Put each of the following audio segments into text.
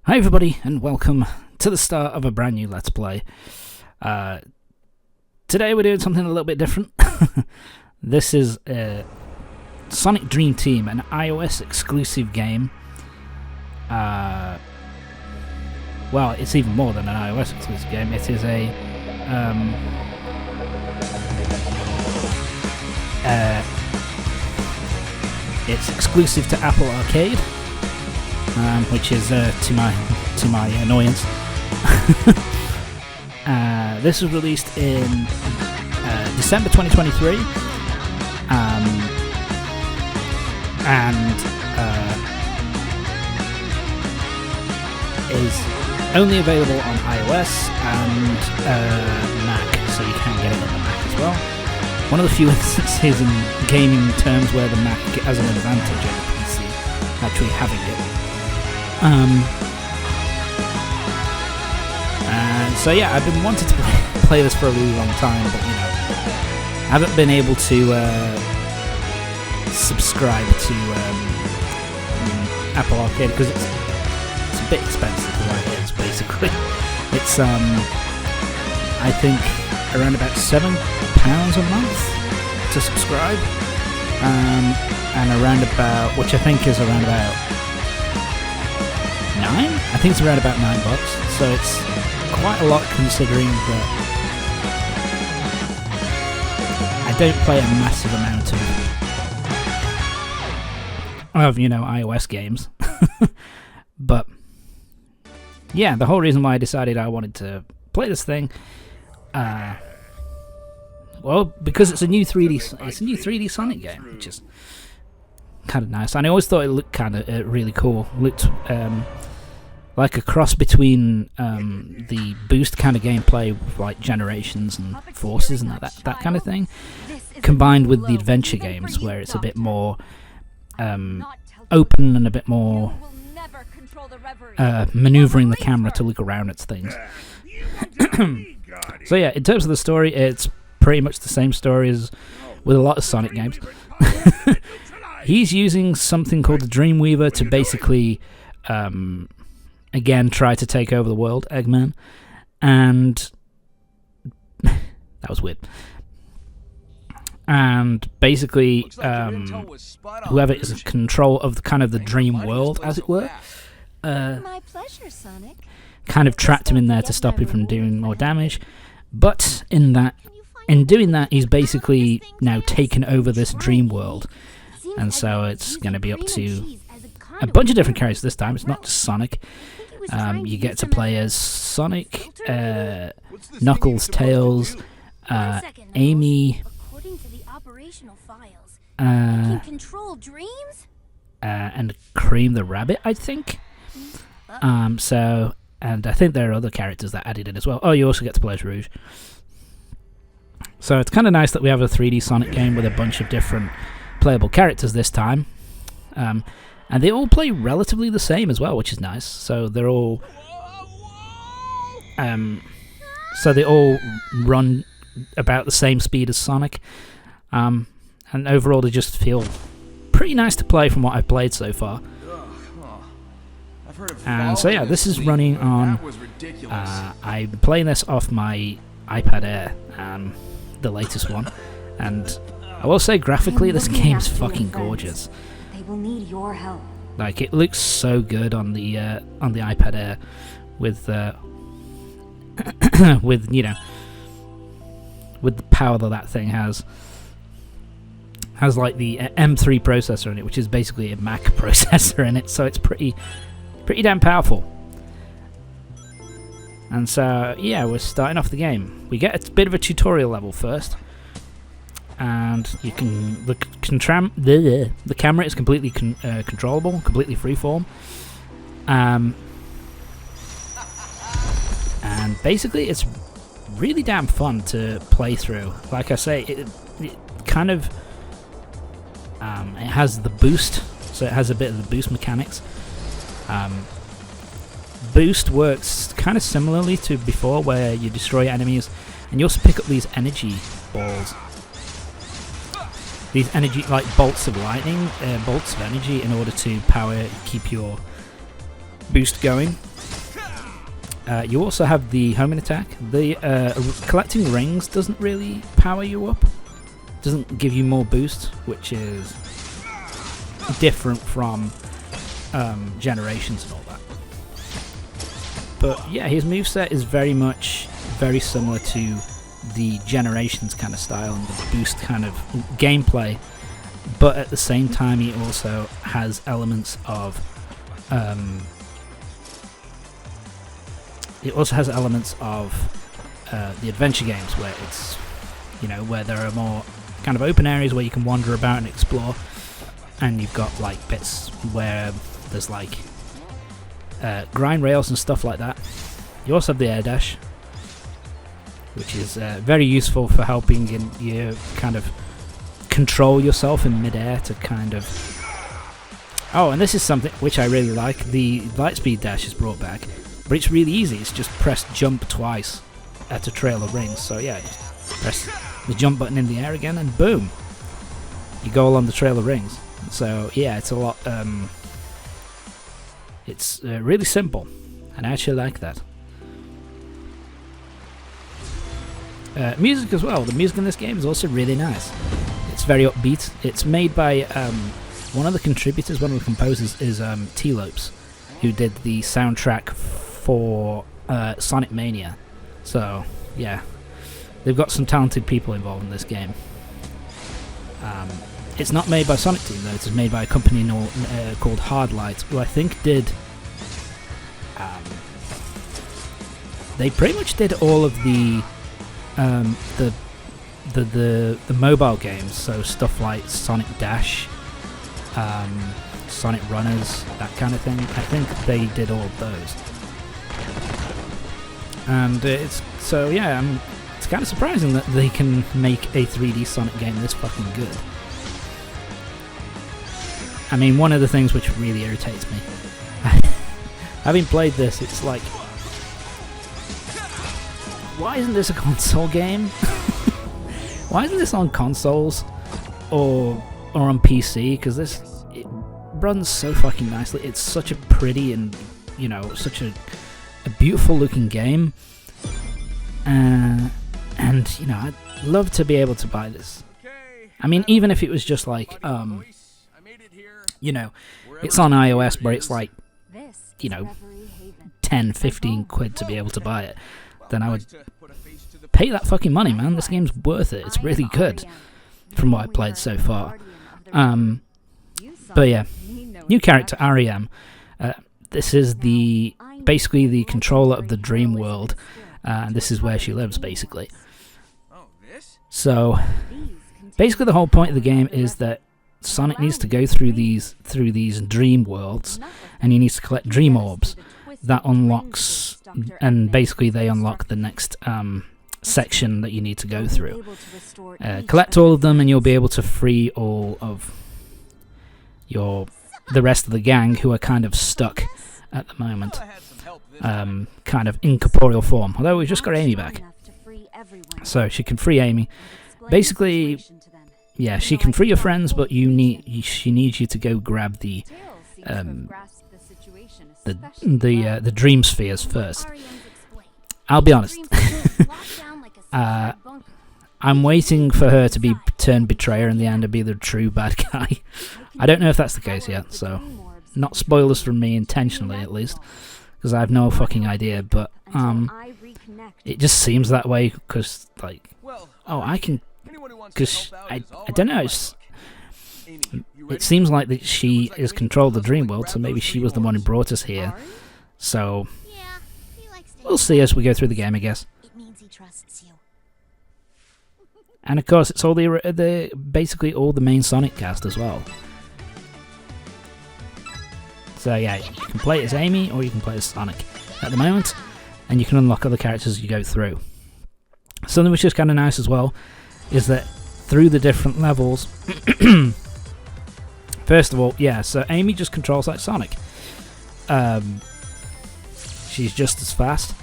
Hi everybody, and welcome to the start of a brand new Let's Play. Today we're doing something a little bit different. This is Sonic Dream Team, an iOS exclusive game. Well, it's even more than an iOS exclusive game. It is a it's exclusive to Apple Arcade. Which is to my annoyance. This was released in December 2023, and is only available on iOS and Mac, so you can get it on the Mac as well. One of the few instances in gaming terms where the Mac has an advantage over the PC actually having it. And so yeah, I've been wanting to play this for a really long time, but you know, I haven't been able to subscribe to Apple Arcade because it's a bit expensive the way it is. Basically, it's I think around about £7 a month to subscribe, and around about, which I think is around about $9? I think it's around about $9, so it's quite a lot considering that I don't play a massive amount of iOS games. But yeah, the whole reason why I decided I wanted to play this thing, well, because it's a new 3D Sonic game, which is kind of nice. And I always thought it looked kind of really cool. It looked like a cross between the boost kind of gameplay with like Generations and Forces and that kind of thing, combined with the adventure games where it's a bit more open and a bit more maneuvering the camera to look around at things. So yeah, in terms of the story, it's pretty much the same story as with a lot of Sonic games. He's using something called the Dreamweaver to basically, again, try to take over the world, Eggman. And that was weird. And basically, whoever is in control of the dream world, as it were, My pleasure, Sonic. kind of trapped him in there to stop him from doing more damage. But in doing that, he's basically now taken over this dream world. And so it's going to be up to a bunch of different characters this time. It's not just Sonic. You get to play as Sonic, Knuckles, Tails, Amy, and Cream the Rabbit, I think. And I think there are other characters that added in as well. Oh, you also get to play as Rouge. So it's kind of nice that we have a 3D Sonic game with a bunch of different playable characters this time, and they all play relatively the same as well, which is nice. So they're all, they all run about the same speed as Sonic, and overall they just feel pretty nice to play from what I've played so far. And so yeah, this is running on. I'm playing this off my iPad Air, the latest one, and I will say graphically this game's fucking gorgeous. They will need your help. Like, it looks so good on the iPad Air with with the power that thing has like the M3 processor in it, which is basically a Mac processor in it, so it's pretty damn powerful. And so yeah, we're starting off the game. We get a bit of a tutorial level first. And you can the camera is completely controllable, completely freeform, and basically it's really damn fun to play through. Like I say, it kind of it has the boost, so it has a bit of the boost mechanics. Boost works kind of similarly to before, where you destroy enemies, and you also pick up these energy balls. These energy, like bolts of lightning, bolts of energy, in order to keep your boost going. You also have the homing attack. The collecting rings doesn't really power you up. Doesn't give you more boost, which is different from generations and all that. But yeah, his moveset is very similar to the generations kind of style and the boost kind of gameplay. But at the same time, he also has elements of the adventure games, where it's, you know, where there are more kind of open areas where you can wander about and explore, and you've got like bits where there's like grind rails and stuff like that. You also have the air dash, which is very useful for helping you kind of control yourself in midair to kind of... Oh, and this is something which I really like. The Lightspeed dash is brought back, but it's really easy. It's just press jump twice at a trail of rings. So yeah, just press the jump button in the air again, and boom, you go along the trail of rings. So yeah, it's a lot. It's really simple, and I actually like that. Music as well. The music in this game is also really nice. It's very upbeat. It's made by one of the contributors, one of the composers is T-Lopes, who did the soundtrack for Sonic Mania. So yeah, they've got some talented people involved in this game. It's not made by Sonic Team though. It's made by a company called Hardlight, who I think did. They pretty much did all of the mobile games, so stuff like Sonic Dash, Sonic Runners, that kind of thing. I think they did all of those. And it's kind of surprising that they can make a 3D Sonic game this fucking good. I mean, one of the things which really irritates me, having played this, it's like, why isn't this a console game? Why isn't this on consoles or on PC? Because it runs so fucking nicely. It's such a pretty and, you know, such a beautiful looking game. And, you know, I'd love to be able to buy this. I mean, even if it was just like, you know, it's on iOS, but it's like, you know, 10, 15 quid to be able to buy it, then I would pay that fucking money, man. This game's worth it. It's really good from what I've played so far. But yeah, new character, REM. This is basically the controller of the dream world, and this is where she lives, basically. So basically the whole point of the game is that Sonic needs to go through these dream worlds, and he needs to collect dream orbs. That unlocks, and basically they unlock the next section that you need to go through. Collect all of them, and you'll be able to free all of the rest of the gang who are kind of stuck at the moment, kind of incorporeal form. Although we've just got Amy back, so she can free Amy. Basically, yeah, she can free your friends, but she needs you to go grab the dream spheres first. I'll be honest. I'm waiting for her to be turned betrayer in the end and be the true bad guy. I don't know if that's the case yet, so not spoilers from me intentionally, at least, because I have no fucking idea. But it just seems that way because, like, I don't know. It seems like that she is controlled the dream world, so maybe she was the one who brought us here. So we'll see as we go through the game, I guess. And of course, it's all basically all the main Sonic cast as well. So yeah, you can play as Amy or you can play as Sonic at the moment, and you can unlock other characters as you go through. Something which is kind of nice as well is that through the different levels, first of all, yeah, so Amy just controls like Sonic. She's just as fast,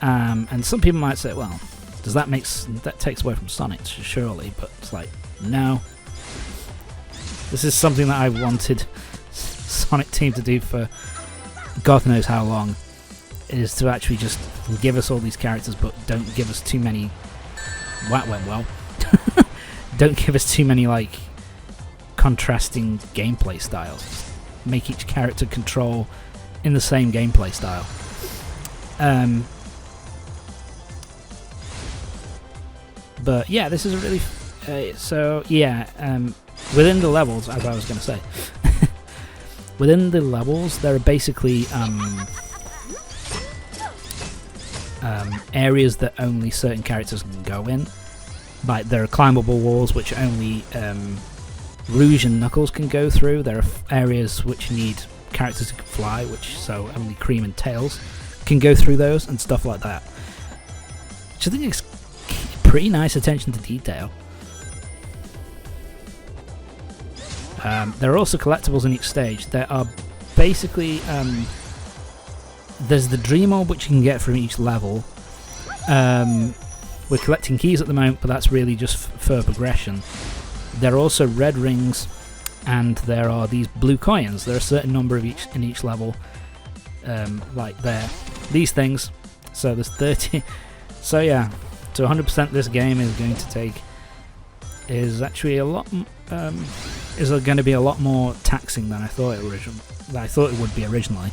and some people might say, well, that takes away from Sonic, surely, but it's like, no. This is something that I wanted Sonic Team to do for God knows how long, is to actually just give us all these characters, but don't give us too many. That went well. Don't give us too many like contrasting gameplay styles. Make each character control in the same gameplay style. But yeah, this is a really within the levels, as I was going to say, within the levels there are basically areas that only certain characters can go in. Like there are climbable walls which only Rouge and Knuckles can go through. There are areas which need characters who can fly, so only Cream and Tails can go through those, and stuff like that. Which I think is pretty nice attention to detail. There are also collectibles in each stage. There are basically there's the Dream Orb which you can get from each level. We're collecting keys at the moment, but that's really just for progression. There are also red rings, and there are these blue coins. There are a certain number of each in each level, like these things. So there's 30. So yeah, to 100% this game is going to take is actually a lot. Is going to be a lot more taxing than I thought it would be originally.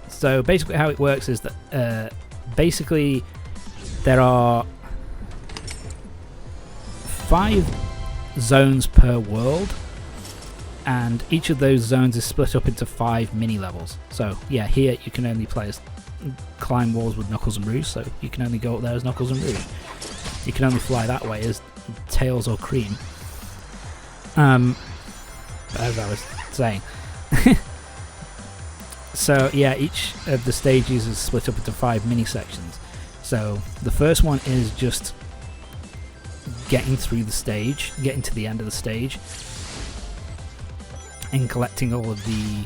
So basically, how it works is that basically there are 5 zones per world, and each of those zones is split up into 5 mini levels. So yeah, here you can only climb walls with Knuckles and Rouge, so you can only go up there as Knuckles and Rouge. You can only fly that way as Tails or Cream. As I was saying. So yeah, each of the stages is split up into 5 mini sections. So the first one is just getting through the stage, getting to the end of the stage, and collecting all of the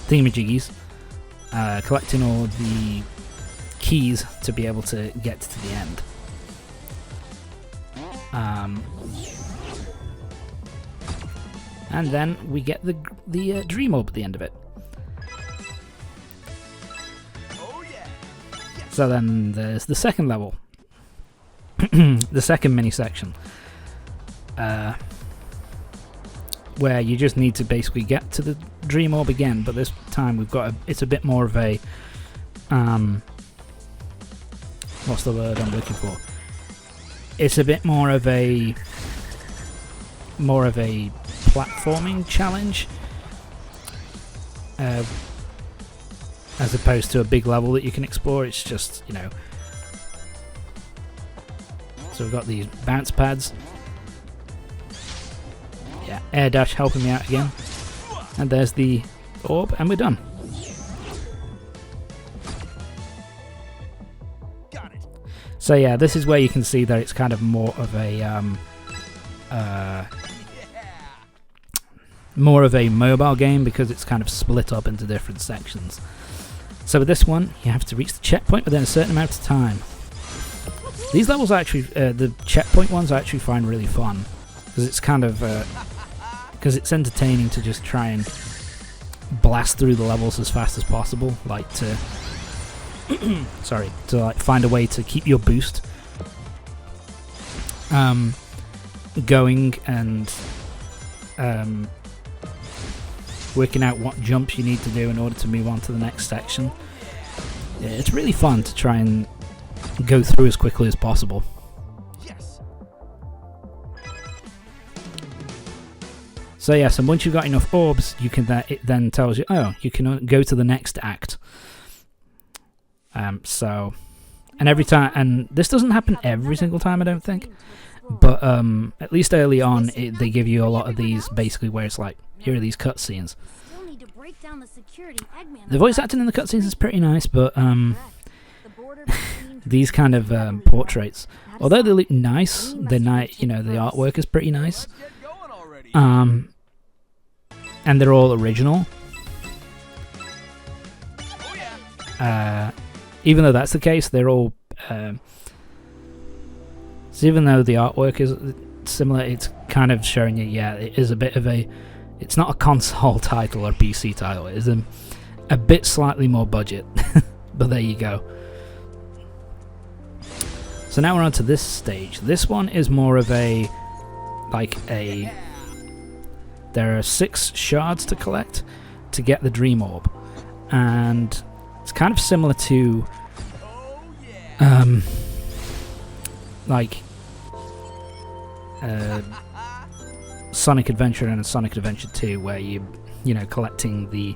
thingamajiggies, collecting all of the keys to be able to get to the end. And then we get the Dream Orb at the end of it. So then there's the second level, the second mini section, where you just need to basically get to the Dream Orb again, but this time it's a bit more of a what's the word I'm looking for? It's a bit more of a platforming challenge, as opposed to a big level that you can explore. It's just, so we've got these bounce pads. Yeah, air dash helping me out again. And there's the orb, and we're done. So yeah, this is where you can see that it's kind of more of a mobile game, because it's kind of split up into different sections. So with this one, you have to reach the checkpoint within a certain amount of time. These levels are actually, the checkpoint ones I actually find really fun, because it's kind of, because it's entertaining to just try and blast through the levels as fast as possible, like to find a way to keep your boost going, and working out what jumps you need to do in order to move on to the next section. Yeah, it's really fun to try and go through as quickly as possible. Yes. So yes, and once you've got enough orbs, you can it then tells you, oh, you can go to the next act. So, and every time, and this doesn't happen every single time, I don't think, but at least early on, they give you a lot of these, basically, where it's like, here are these cutscenes. The voice acting in the cutscenes is pretty nice, but these kind of portraits, although they look nice, the artwork is pretty nice, and they're all original. Even though that's the case, they're all. So even though the artwork is similar, it's kind of showing you, yeah, it is a bit of a It's not a console title or PC title. It is a bit slightly more budget. But there you go. So now we're on to this stage. This one is more of a... There are 6 shards to collect to get the Dream Orb. And it's kind of similar to... Sonic Adventure and Sonic Adventure 2, where collecting the...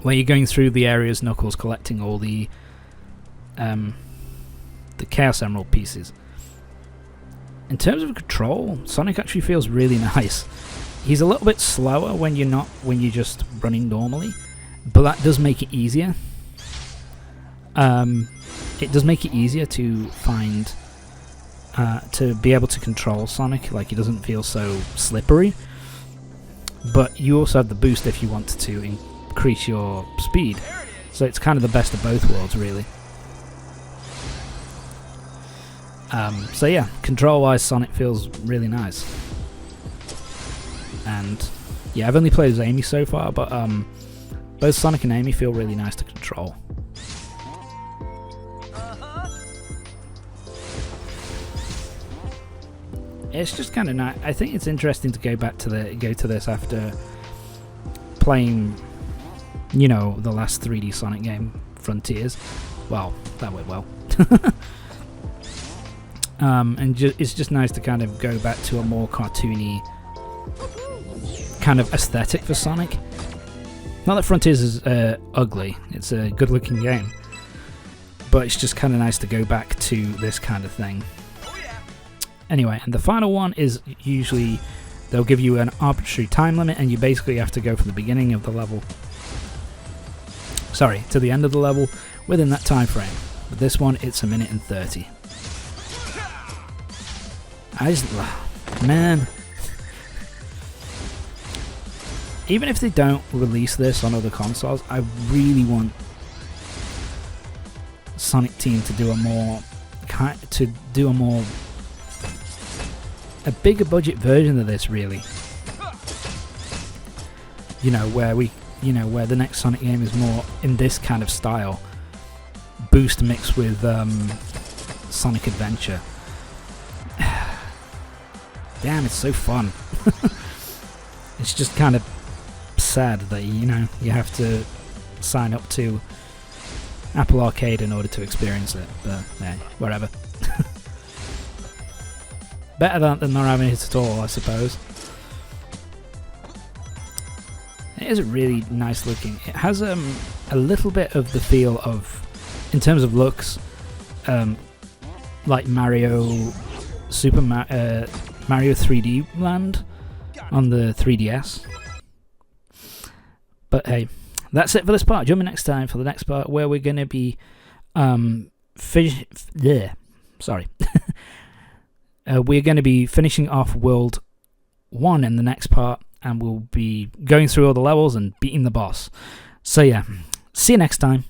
Where you're going through the areas, Knuckles collecting all the Chaos Emerald pieces. In terms of control, Sonic actually feels really nice. He's a little bit slower when you're just running normally, but that does make it easier. It does make it easier to find, to be able to control Sonic. Like, he doesn't feel so slippery. But you also have the boost if you wanted to increase your speed. So it's kind of the best of both worlds, really. So yeah, control-wise, Sonic feels really nice. And yeah, I've only played as Amy so far, but both Sonic and Amy feel really nice to control. It's just kind of nice. I think it's interesting to go to this after playing, the last 3D Sonic game, Frontiers. Well, that went well. And it's just nice to kind of go back to a more cartoony kind of aesthetic for Sonic. Not that Frontiers is ugly, it's a good looking game, but it's just kind of nice to go back to this kind of thing. Anyway, and the final one is usually they'll give you an arbitrary time limit, and you basically have to go from the beginning of the level, to the end of the level within that time frame. But this one, it's 1 minute and 30. Man, even if they don't release this on other consoles, I really want Sonic Team to do a bigger budget version of this, really. Where the next Sonic game is more in this kind of style, boost mixed with Sonic Adventure. Damn, it's so fun. It's just kind of sad that you have to sign up to Apple Arcade in order to experience it, but yeah, whatever. Better than not having it at all, I suppose. It is really nice looking. It has a little bit of the feel of, in terms of looks, like Mario 3D Land on the 3DS. But hey, that's it for this part. Join me next time for the next part, where we're going to be we're going to be finishing off World 1 in the next part, and we'll be going through all the levels and beating the boss. So yeah, see you next time.